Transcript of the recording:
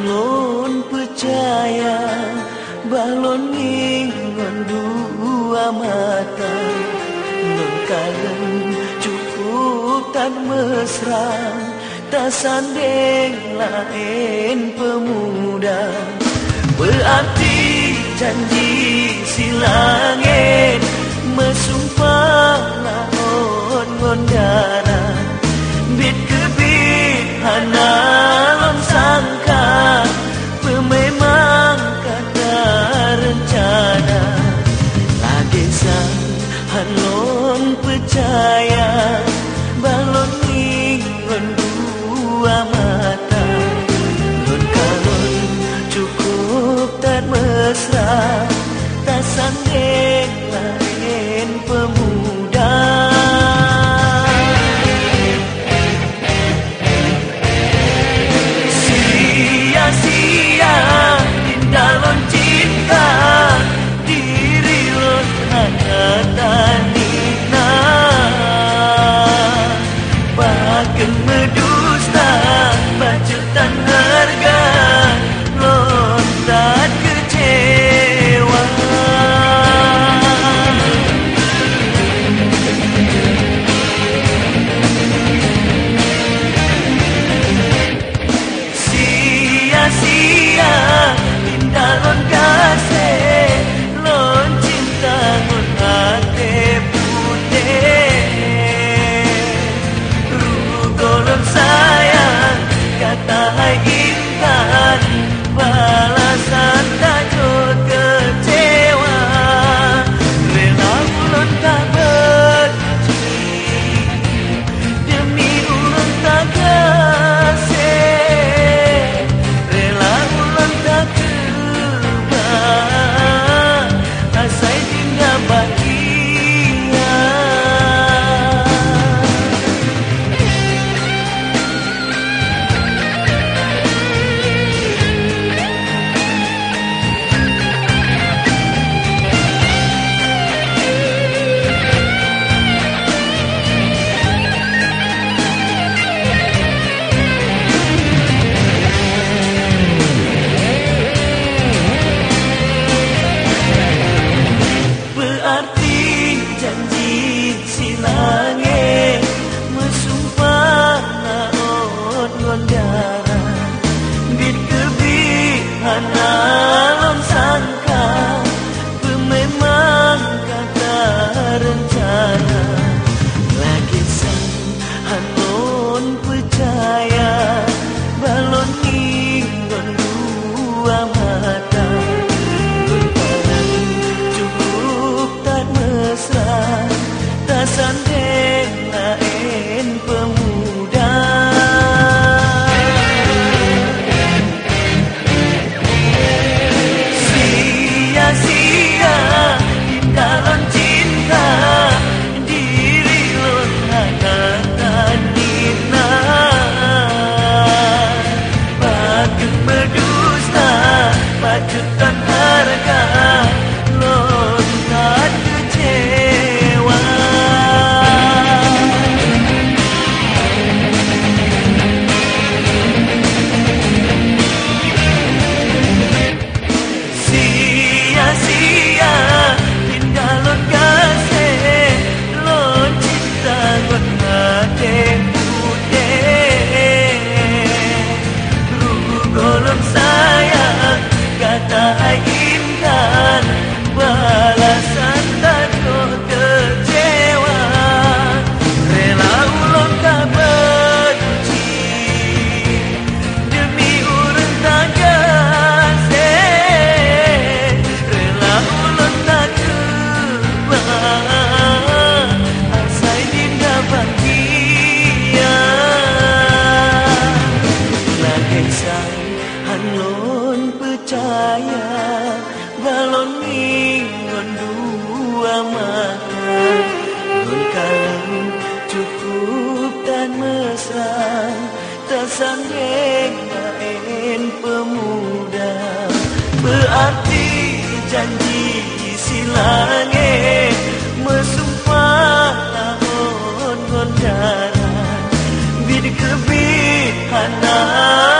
Hanlon percaya balon ingon dua mata, non kalen cukup tan mesra, tak sandeng lain pemuda. Berarti janji si langit mesumpah laon ngondana, bit kebit hanalon sangka memang kata rencana. Lagi sang hanlon percaya balon ingon dua mata, non kalon cukup tak mesra, tak sandeng lain pemuda. Sia-sia indalon cinta, diri lon hanya tanina, bahkan medusta bajutan harga lon tak kecewa. Sia-sia indalon kasih lon cinta ngon hati putih, rugolon sayang kata hai intan, balasan takut kecewa. Rela ulun tak benci demi ulun tak kasih, rela ulun tak kebal asai tinggal bahagia. Berarti janji si langit mesumpah laon ngondara, bit kebit hanalon sangka memang kata rencana. Lagi sang hanlon percaya balon ingon dua mata, tak sandeng lain pemuda. Sia-sia indalon cinta, diri lon hanya tanina, bahkan berdusta bajutan harga lon tak kecewa. Sia-sia indalon kasih lon cinta ngon hati putih, rugolon sayang kata hai intan, balasan takut kecewa. Rela ulun tak benci demi urang tak kasih, rela ulun tak kebal asai dinda bahagia. Lagi sang hanlon percaya balon ingon dua mata, non kaleng cukup dan mesra, tak sandeng lain pemuda. Berarti janji si langit mesumpah laon ngondara, bid kebit hanal